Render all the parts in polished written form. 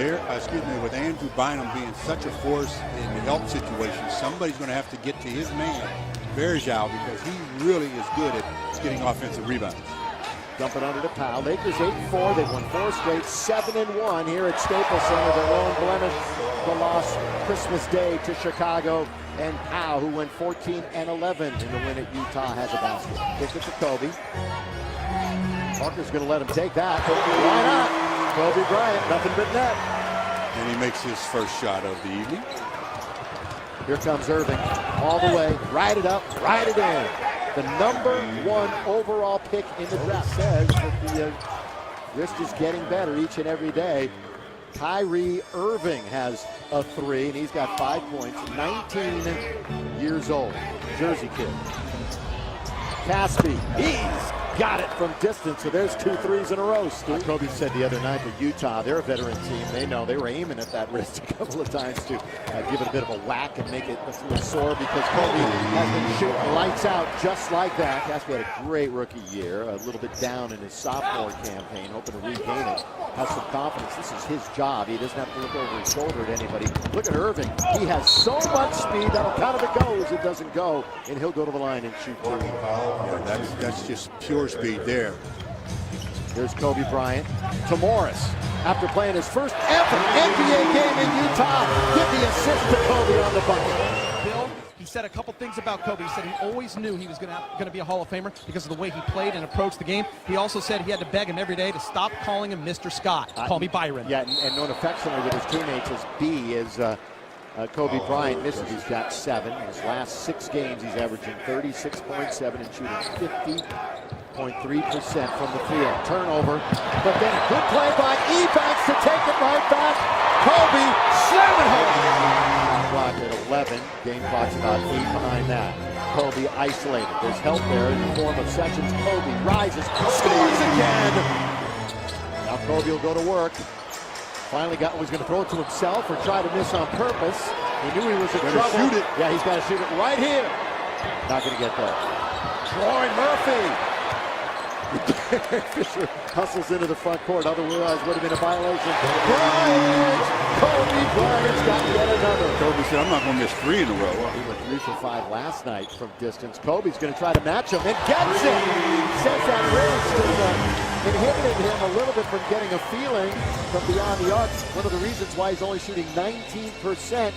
with Andrew Bynum being such a force in the help situation, somebody's going to have to get to his man, Verjao, because he really is good at getting offensive rebounds. Dumping under to Powell. Lakers 8-4. They've won 4 straight, 7-1 here at Staples Center. Their lone blemish, the loss Christmas Day to Chicago. And Powell, who went 14-11 in the win at Utah, has a basket. Kick it to Kobe. Parker's going to let him take that. Why not? Kobe Bryant, nothing but net. And he makes his first shot of the evening. Here comes Irving, all the way, ride it up, ride it in. The #1 overall pick in the draft says that the wrist is getting better each and every day. Kyrie Irving has a 3, and he's got 5 points, 19 years old, Jersey kid. Caspi, he's got it from distance, so there's 2 threes in a row, Steve. Kobe said the other night that Utah, they're a veteran team. They know they were aiming at that wrist a couple of times to give it a bit of a whack and make it a little sore, because Kobe has been shooting lights out just like that. Caspi had a great rookie year, a little bit down in his sophomore campaign, hoping to regain it. Has some confidence. This is his job. He doesn't have to look over his shoulder at anybody. Look at Irving. He has so much speed that'll count if it goes. It doesn't go, and he'll go to the line and shoot 2. Yeah, that's just pure speed there. There's Kobe Bryant to Morris. After playing his first ever NBA game in Utah, give the assist to Kobe on the bucket. Bill, he said a couple things about Kobe. He said he always knew he was going to be a Hall of Famer because of the way he played and approached the game. He also said he had to beg him every day to stop calling him Mr. Scott. Call me Byron. Yeah, and known affectionately with his teammates as B is Kobe Bryant misses. He's got 7. In his last 6 games, he's averaging 36.7 and shooting 50.3% from the field. Turnover, but then a good play by Ebanks to take it right back. Kobe, slam it home. Clock at 11. Game clock's about 8 behind that. Kobe isolated. There's help there in the form of Sessions. Kobe rises, scores again. Now Kobe will go to work. Finally was going to throw it to himself or try to miss on purpose. He knew he was in trouble. Shoot it. Yeah, he's got to shoot it right here. Not going to get there. Troy Murphy. Fisher hustles into the front court. Otherwise would have been a violation. Bryant! Kobe Bryant's got yet another. Kobe said, I'm not going to miss 3 in a row. He went 3 for 5 last night from distance. Kobe's going to try to match him and gets it. Says that wrist inhibited him a little bit from getting a feeling from beyond the arc. One of the reasons why he's only shooting 19%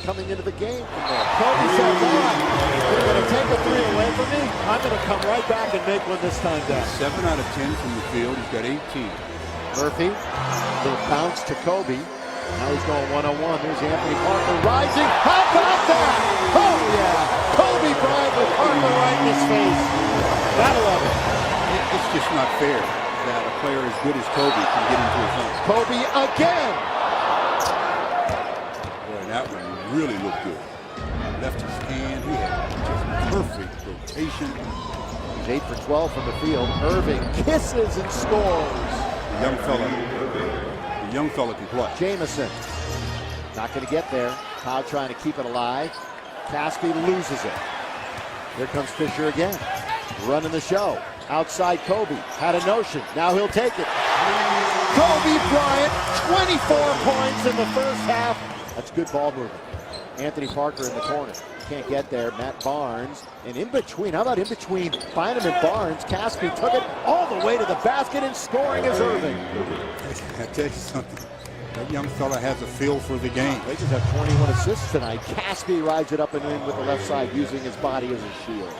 coming into the game from there. Kobe says, all right, you're going to take a 3 away from me. I'm going to come right back and make one this time down. 7 out of 10 from the field. He's got 18. Murphy, little bounce to Kobe. Now he's going one-on-one. There's Anthony Parker rising. How about that? Oh, yeah. Kobe Bryant with Parker right in his face. Gotta love it. It's just not fair that a player as good as Kobe can get into his zone. Kobe again. Boy, that one really looked good. Left his hand. He had just perfect rotation. He's 8 for 12 from the field. Irving kisses and scores. The young fella can play. Jamison not going to get there. Powell trying to keep it alive. Caspi loses it. Here comes Fisher again. Running the show. Outside Kobe. Had a notion. Now he'll take it. Kobe Bryant, 24 points in the first half. That's good ball movement. Anthony Parker in the corner. Can't get there. Matt Barnes. And in between, how about in between Bynum and Barnes? Caspi took it all the way to the basket and scoring is Irving. I tell you something. That young fella has a feel for the game. They just have 21 assists tonight. Caspi rides it up and in with the left side using his body as a shield.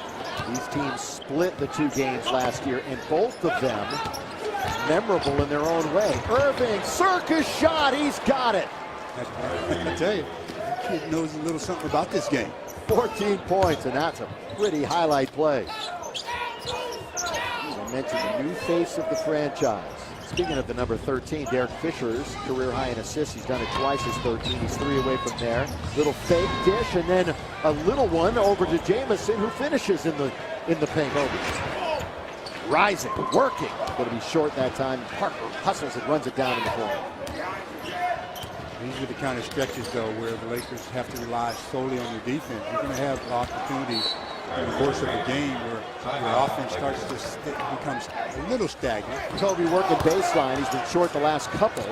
These teams split the 2 games last year, and both of them memorable in their own way. Irving, circus shot, he's got it. I tell you, that kid knows a little something about this game. 14 points, and that's a pretty highlight play. As I mentioned, the new face of the franchise. Speaking of the number 13, Derek Fisher's career high in assists. He's done it twice as 13. He's 3 away from there. Little fake dish, and then a little one over to Jamison, who finishes in the paint. Rising, working. Going to be short that time. Parker hustles and runs it down in the corner. These are the kind of stretches, though, where the Lakers have to rely solely on their defense. You're going to have opportunities in the course of a game where the offense starts to becomes a little stagnant. Kobe working baseline. He's been short the last couple.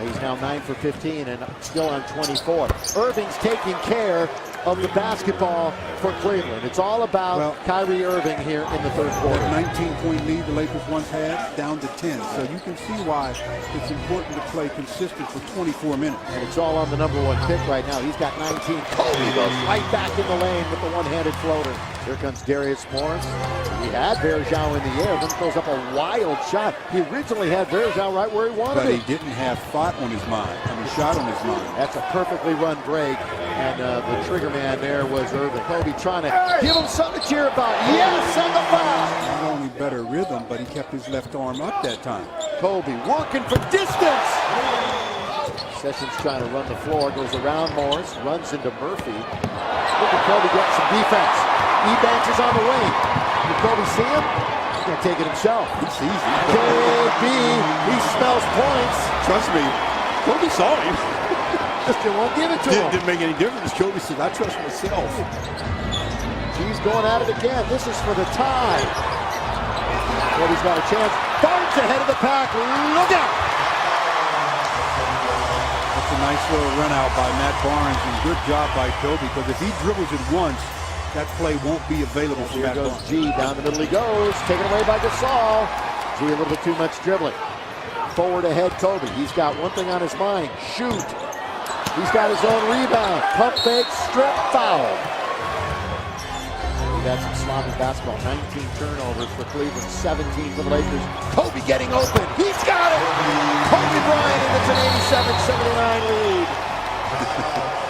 He's now 9 for 15 and still on 24. Irving's taking care of the basketball for Cleveland. It's all about Kyrie Irving here in the third quarter. That 19-point lead the Lakers once had down to 10. So you can see why it's important to play consistent for 24 minutes. And it's all on the number 1 pick right now. He's got 19. Kobe goes right back in the lane with the one-handed floater. Here comes Darius Morris. He had Verjao in the air, then throws up a wild shot. He originally had Verjao right where he wanted it. But he didn't have shot on his mind. Shot on his mind. That's a perfectly run break. And the trigger man there was Irving. Kobe trying to give him something to cheer about. Yes, and the foul. Not only better rhythm, but he kept his left arm up that time. Kobe working for distance. Sessions trying to run the floor, goes around Morris, runs into Murphy. Look at Kobe get some defense. E-Banks is on the wing. Did Kobe see him? He's going to take it himself. He sees it. KB, he smells points. Trust me, Kobe saw him. Just won't give it to him. Didn't make any difference. Kobe said, I trust myself. He's going at it again. This is for the tie. Kobe's got a chance. Barnes ahead of the pack. Look out! That's a nice little run out by Matt Barnes, and good job by Kobe, because if he dribbles it once, that play won't be available for Matt Barnes. Here goes G. Down the middle he goes. Taken away by Gasol. G a little bit too much dribbling. Forward ahead Kobe. He's got one thing on his mind. Shoot. He's got his own rebound. Pump fake, strip, foul. We've had some sloppy basketball. 19 turnovers for Cleveland, 17 for the Lakers. Kobe getting open. He's got it. Kobe Bryant, and it's an 87-79 lead.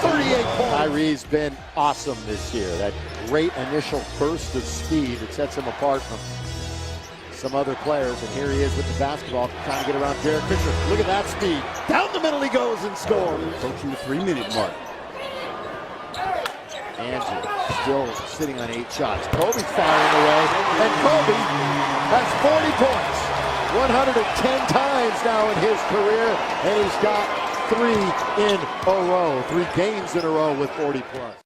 38 points. Kyrie's been awesome this year. That great initial burst of speed that sets him apart from some other players, and here he is with the basketball trying to get around Derek Fisher. Look at that speed. Down the middle he goes and scores. Approaching the 3-minute mark. Andrew still sitting on 8 shots. Kobe's firing away, and Kobe has 40 points. 110 times now in his career, and he's got 3 in a row. 3 games in a row with 40 plus.